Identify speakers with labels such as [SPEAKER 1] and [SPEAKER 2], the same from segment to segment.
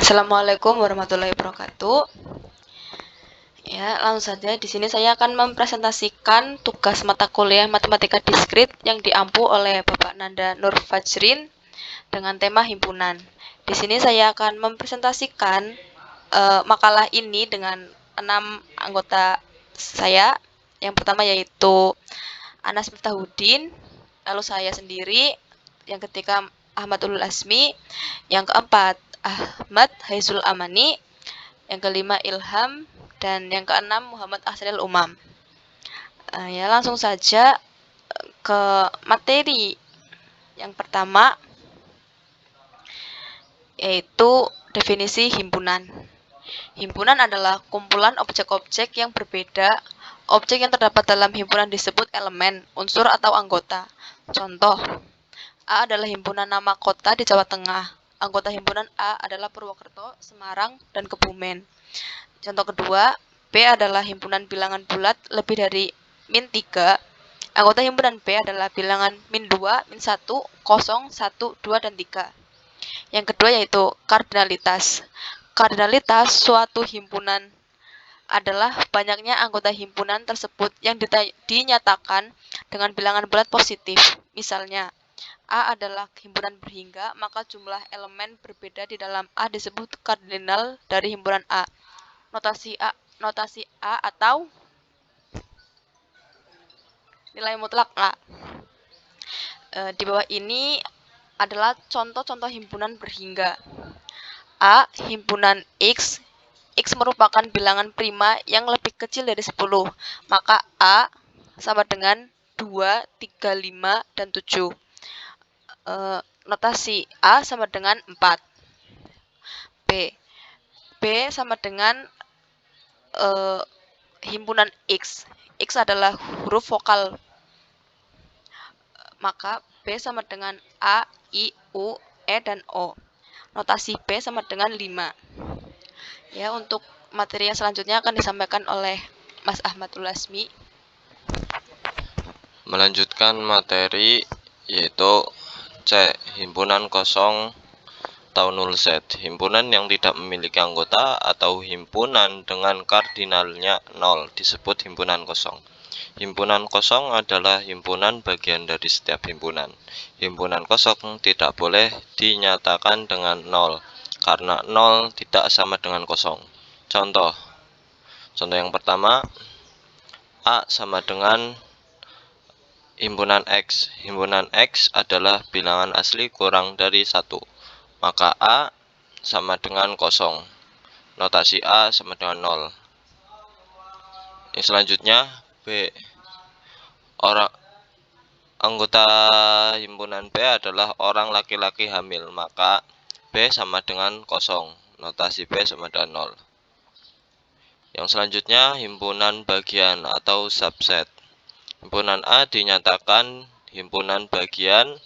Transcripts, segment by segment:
[SPEAKER 1] Assalamualaikum warahmatullahi wabarakatuh. Ya, langsung saja di sini saya akan mempresentasikan tugas mata kuliah Matematika Diskrit yang diampu oleh Bapak Nanda Nur Fajrin dengan tema himpunan. Di sini saya akan mempresentasikan makalah ini dengan 6 anggota saya. Yang pertama yaitu Anas Miftahudin, lalu saya sendiri, yang ketiga Ahmad Ulul Asmi, yang keempat Ahmad Haizul Amani, yang kelima Ilham, dan yang keenam Muhammad Ahsanil Umam. Ya, langsung saja ke materi yang pertama, yaitu definisi himpunan. Himpunan adalah kumpulan objek-objek yang berbeda. Objek yang terdapat dalam himpunan disebut elemen, unsur atau anggota. Contoh, A adalah himpunan nama kota di Jawa Tengah. Anggota himpunan A adalah Purwokerto, Semarang, dan Kebumen. Contoh kedua, B adalah himpunan bilangan bulat lebih dari -3. Anggota himpunan B adalah bilangan -2, -1, 0, 1, 2, dan 3. Yang kedua yaitu kardinalitas. Kardinalitas suatu himpunan adalah banyaknya anggota himpunan tersebut yang dinyatakan dengan bilangan bulat positif. Misalnya, A adalah himpunan berhingga, maka jumlah elemen berbeda di dalam A disebut kardinal dari himpunan A. Notasi A atau nilai mutlak A. Di bawah ini adalah contoh-contoh himpunan berhingga. A. Himpunan X. X merupakan bilangan prima yang lebih kecil dari 10. Maka A sama dengan 2, 3, 5, dan 7. Notasi A sama dengan 4. B. B sama dengan himpunan X. X adalah huruf vokal. Maka B sama dengan A, I, U, E, dan O. Notasi B sama dengan 5. Ya, untuk materi yang selanjutnya akan disampaikan oleh Mas Ahmad Ulasmi.
[SPEAKER 2] Melanjutkan materi yaitu C. Himpunan kosong atau null set. Himpunan yang tidak memiliki anggota atau himpunan dengan kardinalnya 0 disebut himpunan kosong. Himpunan kosong adalah himpunan bagian dari setiap himpunan. Himpunan kosong tidak boleh dinyatakan dengan 0 karena 0 tidak sama dengan kosong. Contoh yang pertama, A sama dengan himpunan X. Himpunan X adalah bilangan asli kurang dari 1. Maka A sama dengan 0. Notasi A sama dengan 0. Yang selanjutnya B. Anggota himpunan B adalah orang laki-laki hamil. Maka B sama dengan 0. Notasi B sama dengan 0. Yang selanjutnya himpunan bagian atau subset. Himpunan A dinyatakan himpunan bagian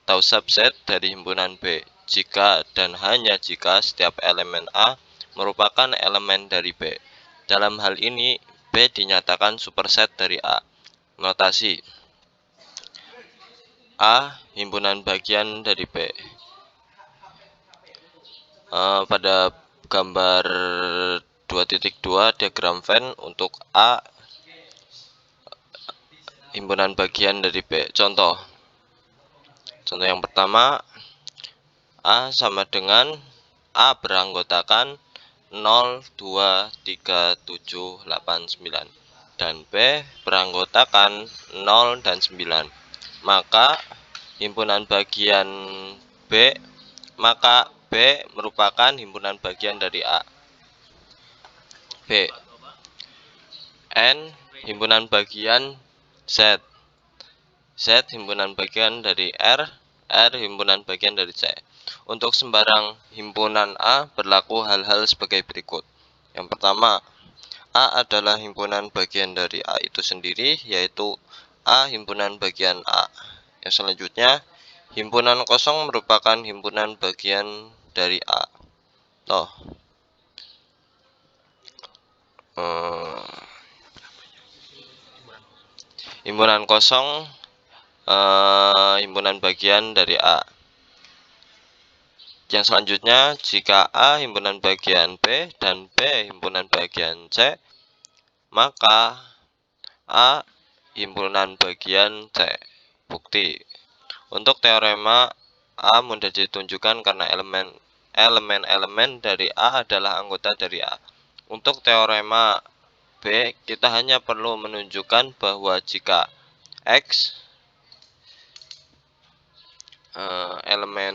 [SPEAKER 2] atau subset dari himpunan B jika dan hanya jika setiap elemen A merupakan elemen dari B. Dalam hal ini, B dinyatakan superset dari A. Notasi A himpunan bagian dari B. Pada gambar 2.2 diagram Venn untuk A himpunan bagian dari B. Contoh yang pertama, A sama dengan A beranggotakan 0, 2, 3, 7, 8, 9 dan B beranggotakan 0 dan 9. Maka himpunan bagian B merupakan himpunan bagian dari A. B. N himpunan bagian Z. Z himpunan bagian dari R himpunan bagian dari C. Untuk sembarang himpunan A berlaku hal-hal sebagai berikut. Yang pertama, A adalah himpunan bagian dari A itu sendiri, yaitu A himpunan bagian A. Yang selanjutnya, himpunan kosong merupakan himpunan bagian dari A. Himpunan kosong himpunan bagian dari A. Yang selanjutnya, jika A himpunan bagian B dan B himpunan bagian C, maka A himpunan bagian C. Bukti. Untuk teorema A mudah ditunjukkan karena elemen-elemen dari A adalah anggota dari A. Untuk teorema B, kita hanya perlu menunjukkan bahwa jika X elemen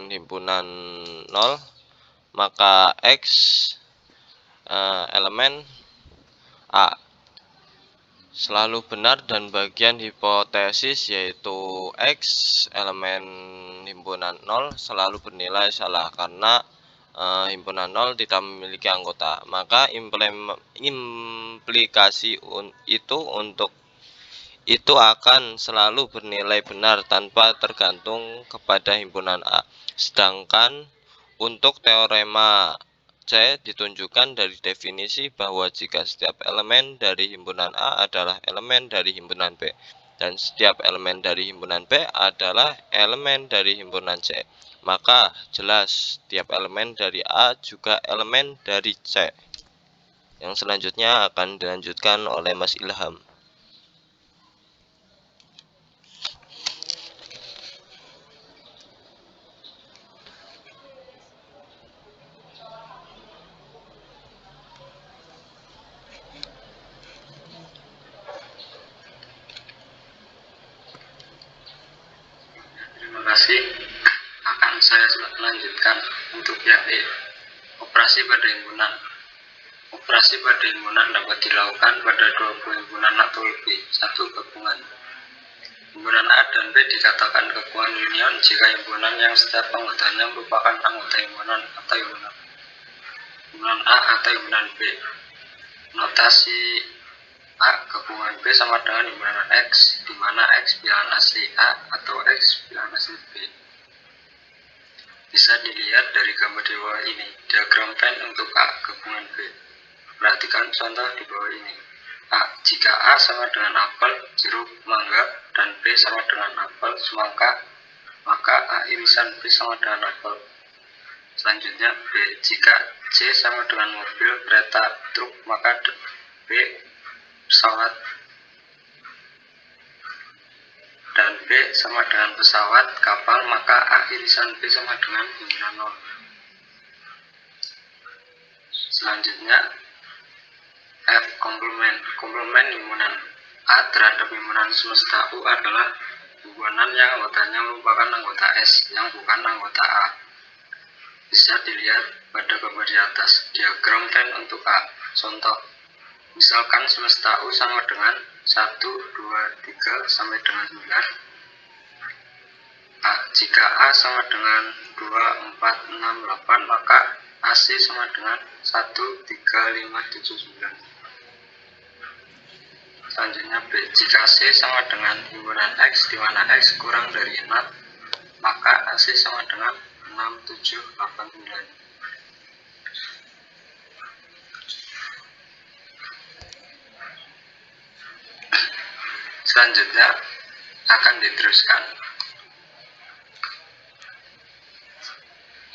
[SPEAKER 2] himpunan 0, maka X elemen A selalu benar, dan bagian hipotesis yaitu X elemen himpunan 0 selalu bernilai salah karena himpunan 0 tidak memiliki anggota. Maka implikasi itu akan selalu bernilai benar tanpa tergantung kepada himpunan A. Sedangkan untuk teorema C ditunjukkan dari definisi bahwa jika setiap elemen dari himpunan A adalah elemen dari himpunan B, dan setiap elemen dari himpunan B adalah elemen dari himpunan C, maka jelas setiap elemen dari A juga elemen dari C. Yang selanjutnya akan dilanjutkan oleh Mas Ilham.
[SPEAKER 3] Terima kasih. Akan saya lanjutkan untuk yang E. Operasi pada himpunan. Operasi pada himpunan dapat dilakukan pada dua buah himpunan atau lebih satu gabungan. Himpunan A dan B dikatakan gabungan union jika himpunan yang setiap anggotanya merupakan anggota himpunan atau himpunan A atau himpunan B. Notasi A gabungan B sama dengan himpunan X, di mana X bilangan asli A atau X bilangan asli B. Bisa dilihat dari gambar di bawah ini, diagram Venn untuk A gabungan B. Perhatikan contoh di bawah ini. A. Jika A sama dengan apel, jeruk, mangga, dan B sama dengan apel, semangka, maka A irisan B sama dengan apel. Selanjutnya B. Jika C sama dengan mobil, kereta, truk, maka B pesawat, dan B sama dengan pesawat, kapal, maka A irisan B sama dengan himpunan 0. Selanjutnya F. Komplement himpunan A terhadap himpunan semesta U adalah himpunan yang anggotanya merupakan anggota S yang bukan anggota A. Bisa dilihat pada gambar di atas, diagram Venn untuk A. Contoh, misalkan semesta U sama dengan 1, 2, 3 sampai dengan 9. A. Jika A sama dengan 2, 4, 6, 8, maka AC sama dengan 1, 3, 5, 7, 9. Selanjutnya B. Jika C sama dengan himpunan X, di mana X kurang dari 6, maka AC sama dengan 6, 7, 8, 9. Selanjutnya akan diteruskan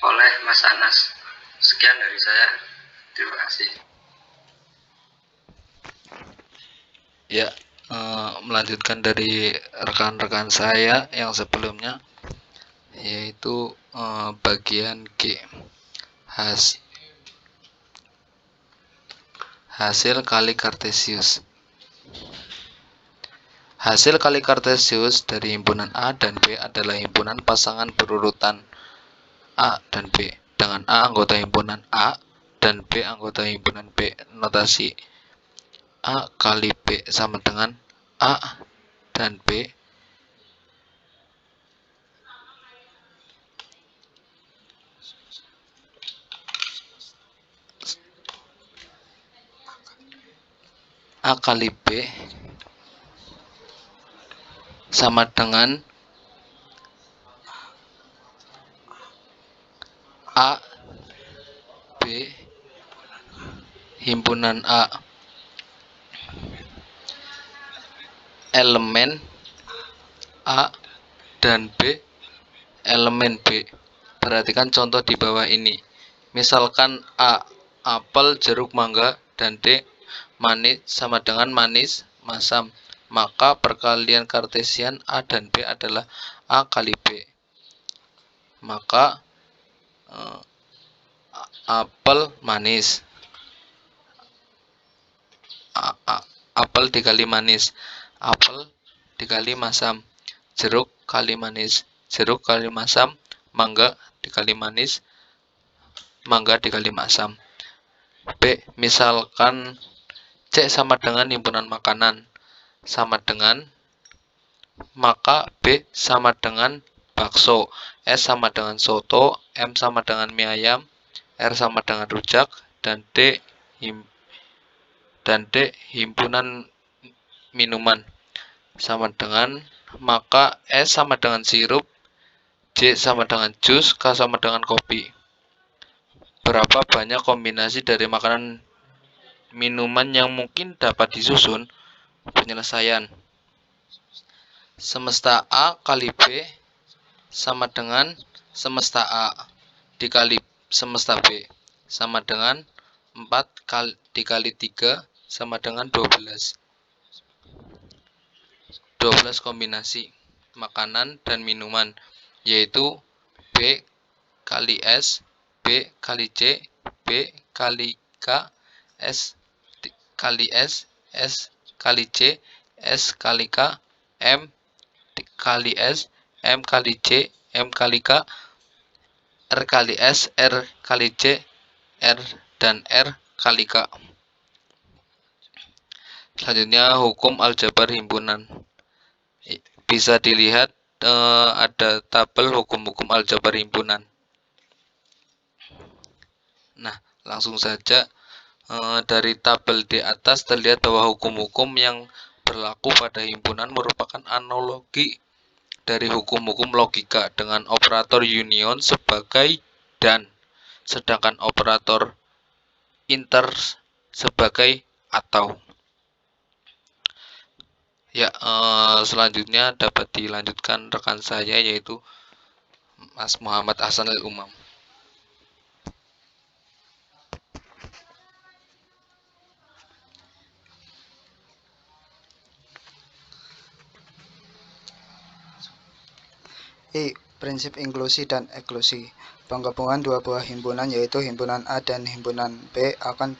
[SPEAKER 3] oleh Mas Anas. Sekian dari saya. Terima kasih.
[SPEAKER 4] Ya, melanjutkan dari rekan-rekan saya yang sebelumnya, yaitu bagian G, hasil kali kartesius. Hasil kali kartesius dari himpunan A dan B adalah himpunan pasangan berurutan A dan B, dengan A anggota himpunan A dan B anggota himpunan B. Notasi A kali B sama dengan A dan B A kali B sama dengan A B himpunan A elemen A dan B elemen B Perhatikan contoh di bawah ini. Misalkan A. Apel, jeruk, mangga, dan D. Manis sama dengan manis, masam. Maka perkalian Kartesian A dan B adalah A kali B. Maka apel manis. Apel dikali manis. Apel dikali masam. Jeruk kali manis. Jeruk kali masam. Mangga dikali manis. Mangga dikali masam. B. Misalkan C sama dengan himpunan makanan. Sama dengan, maka B sama dengan bakso, S sama dengan soto, M sama dengan mie ayam, R sama dengan rujak, dan D himpunan minuman. Sama dengan, maka S sama dengan sirup, J sama dengan jus, K sama dengan kopi. Berapa banyak kombinasi dari makanan minuman yang mungkin dapat disusun? Penyelesaian. Semesta A kali B sama dengan semesta A dikali semesta B sama dengan 4 dikali 3 sama dengan 12. 12 kombinasi makanan dan minuman, yaitu B kali S, B kali C, B kali K, S kali S, S kali C, S kali K, M kali S, M kali C, M kali K, R kali S, R kali C, R dan R kali K. Selanjutnya hukum aljabar himpunan. Bisa dilihat ada tabel hukum-hukum aljabar himpunan. Nah, langsung saja dari tabel di atas terlihat bahwa hukum-hukum yang berlaku pada himpunan merupakan analogi dari hukum-hukum logika dengan operator union sebagai dan, sedangkan operator inter sebagai atau. Ya, selanjutnya dapat dilanjutkan rekan saya, yaitu Mas Muhammad Hasanul Umam.
[SPEAKER 5] Prinsip inklusi dan eksklusi. Penggabungan dua buah himpunan yaitu himpunan A dan himpunan B akan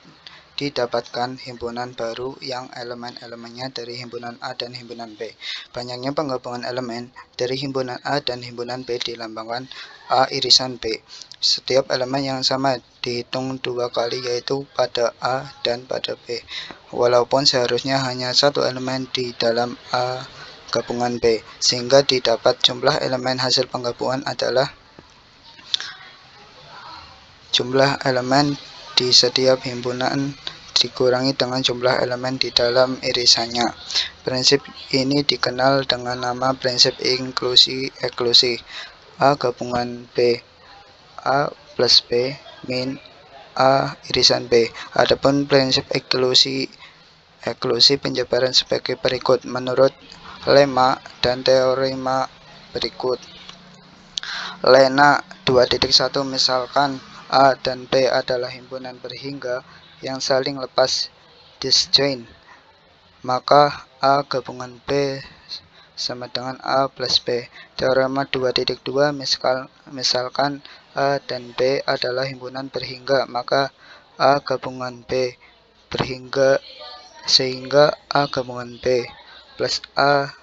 [SPEAKER 5] didapatkan himpunan baru yang elemen-elemennya dari himpunan A dan himpunan B. Banyaknya penggabungan elemen dari himpunan A dan himpunan B dilambangkan A irisan B. Setiap elemen yang sama dihitung dua kali, yaitu pada A dan pada B. Walaupun seharusnya hanya satu elemen di dalam A gabungan B, sehingga didapat jumlah elemen hasil penggabungan adalah jumlah elemen di setiap himpunan dikurangi dengan jumlah elemen di dalam irisannya. Prinsip ini dikenal dengan nama prinsip inklusi eksklusi. A gabungan B, A plus B min A irisan B. Adapun prinsip eksklusi penjabaran sebagai berikut menurut lemma dan teorema berikut. Lena 2.1 misalkan A dan B adalah himpunan berhingga yang saling lepas disjoint, maka A gabungan B sama dengan A plus B. Teorema 2.2 misalkan A dan B adalah himpunan berhingga, maka A gabungan B berhingga sehingga A gabungan B plus A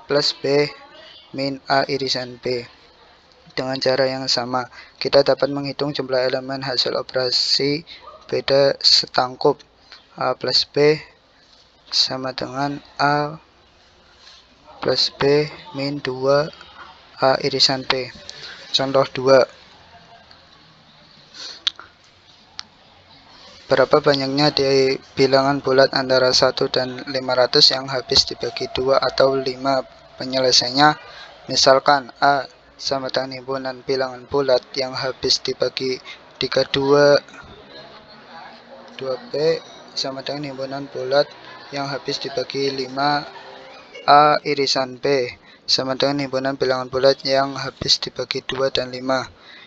[SPEAKER 5] plus B min A irisan B. Dengan cara yang sama, kita dapat menghitung jumlah elemen hasil operasi beda setangkup. A plus B sama dengan A plus B min 2 A irisan B. Contoh 2. Berapa banyaknya di bilangan bulat antara 1 dan 500 yang habis dibagi 2 atau 5? Penyelesaiannya, misalkan A sama dengan himpunan bilangan bulat yang habis dibagi 32, 2B sama dengan himpunan bulat yang habis dibagi 5 A irisan B. sama dengan himpunan bilangan bulat yang habis dibagi 2 dan 5.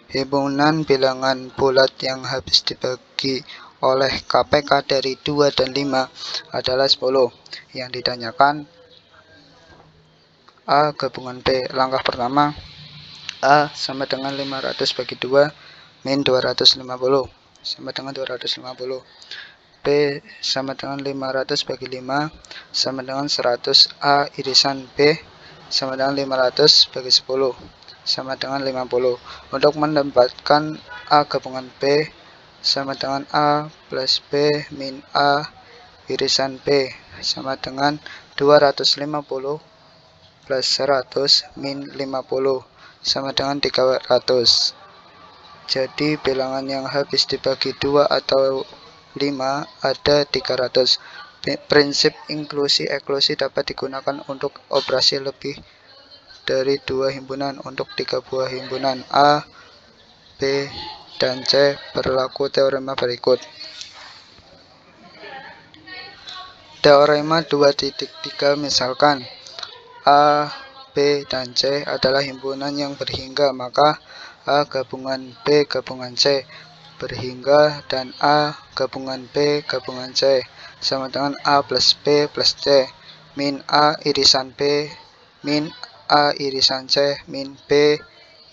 [SPEAKER 5] Himpunan bilangan bulat yang habis dibagi oleh KPK dari 2 dan 5 adalah 10. Yang ditanyakan A gabungan B. Langkah pertama, A sama dengan 500 bagi 2 min 250 sama dengan 250. B sama dengan 500 bagi 5 sama dengan 100. A irisan B sama dengan 500 bagi 10 sama dengan 50. Untuk mendapatkan A gabungan B sama dengan A plus B min A irisan B sama dengan 250 plus 100 min 50 sama dengan 300. Jadi bilangan yang habis dibagi 2 atau 5 ada 300. Prinsip inklusi eksklusi dapat digunakan untuk operasi lebih dari 2 himpunan. Untuk 3 buah himpunan A, B, dan C berlaku teorema berikut. Teorema 2.3 misalkan A, B, dan C adalah himpunan yang berhingga, maka A gabungan B gabungan C berhingga dan A gabungan B gabungan C sama dengan A plus B plus C min A irisan B min A irisan C min B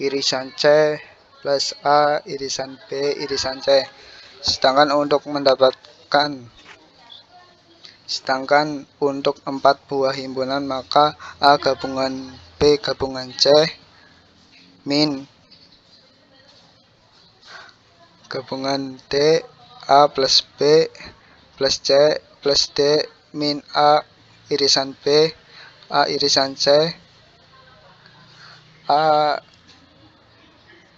[SPEAKER 5] irisan C plus A irisan B irisan C. Sedangkan untuk 4 buah himpunan maka A gabungan B gabungan C min gabungan D A plus B plus C plus D min A irisan B A irisan C A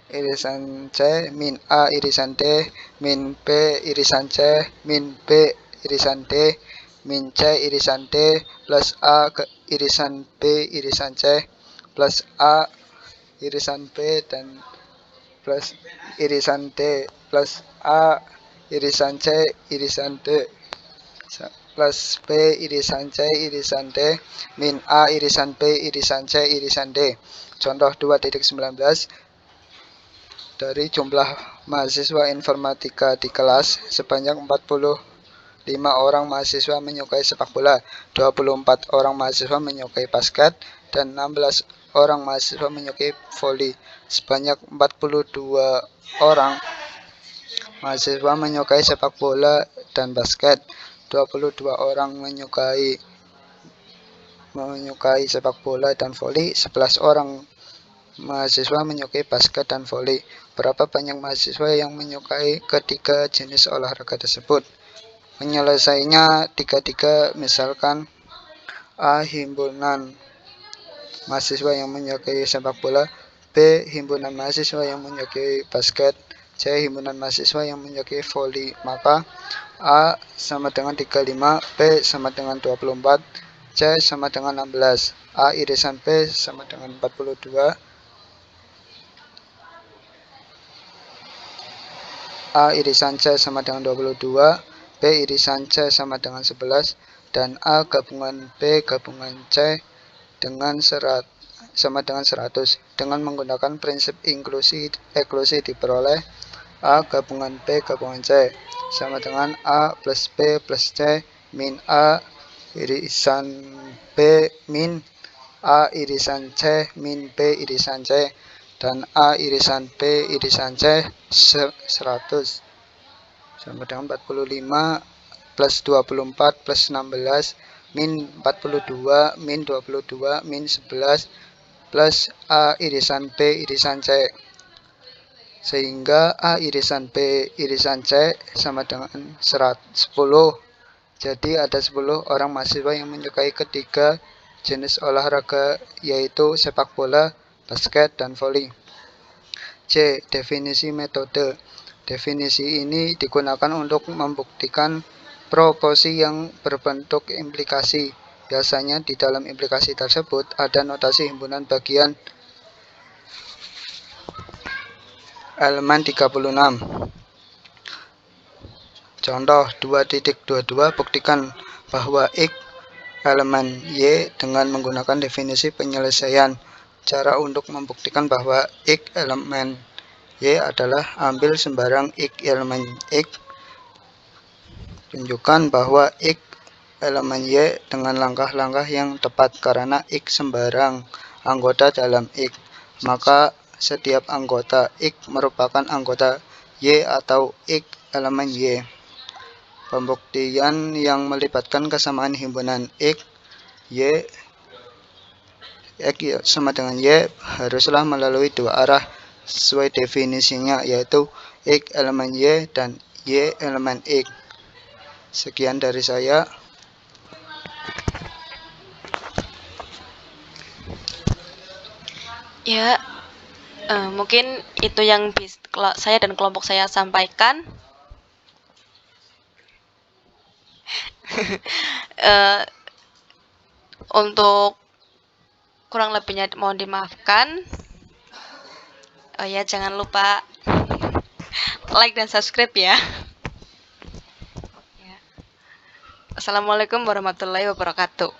[SPEAKER 5] irisan C min A irisan D min B irisan C min B irisan D min C irisan D plus A irisan B irisan C plus A irisan B dan plus irisan D plus A irisan C irisan D plus B irisan C irisan D min A irisan B irisan C irisan D. Contoh 2.19, dari jumlah mahasiswa informatika di kelas sebanyak 45 orang mahasiswa menyukai sepak bola, 24 orang mahasiswa menyukai basket, dan 16 orang mahasiswa menyukai voli. Sebanyak 42 orang mahasiswa menyukai sepak bola dan basket, 22 orang menyukai sepak bola dan voli, 11 orang mahasiswa menyukai basket dan voli. Berapa banyak mahasiswa yang menyukai ketiga jenis olahraga tersebut? Menyelesainya 3 misalkan A himpunan mahasiswa yang menyukai sepak bola, B himpunan mahasiswa yang menyukai basket, C himpunan mahasiswa yang menyukai voli. Maka A sama dengan 35, B sama dengan 24, C sama dengan 16, A irisan B sama dengan 42, A irisan C sama dengan 22, B irisan C sama dengan 11, dan A gabungan B gabungan C dengan sama dengan 100. Dengan menggunakan prinsip inklusi eksklusi diperoleh A gabungan B gabungan C sama dengan A plus B plus C min A irisan B min A irisan C min B irisan C dan A irisan B irisan C 100 sama dengan 45 plus 24 plus 16 min 42 min 22 min 11 plus A irisan B irisan C, sehingga A irisan B irisan C sama dengan 10. Jadi ada 10 orang mahasiswa yang menyukai ketiga jenis olahraga, yaitu sepak bola, basket, dan voli. C. Definisi metode. Definisi ini digunakan untuk membuktikan proporsi yang berbentuk implikasi. Biasanya di dalam implikasi tersebut ada notasi himpunan bagian elemen 36. Contoh 2.22, buktikan bahwa X elemen Y dengan menggunakan definisi penyelesaian. Cara untuk membuktikan bahwa X elemen Y adalah ambil sembarang X elemen X. Tunjukkan bahwa X elemen Y dengan langkah-langkah yang tepat karena X sembarang anggota dalam X. Maka setiap anggota X merupakan anggota Y atau X elemen Y. Pembuktian yang melibatkan kesamaan himpunan X, Y, X sama dengan Y haruslah melalui dua arah sesuai definisinya, yaitu X elemen Y dan Y elemen X. Sekian dari saya.
[SPEAKER 1] Ya, mungkin itu yang saya dan kelompok saya sampaikan. Untuk kurang lebihnya mohon dimaafkan. Oh ya, jangan lupa like dan subscribe ya. Assalamualaikum warahmatullahi wabarakatuh.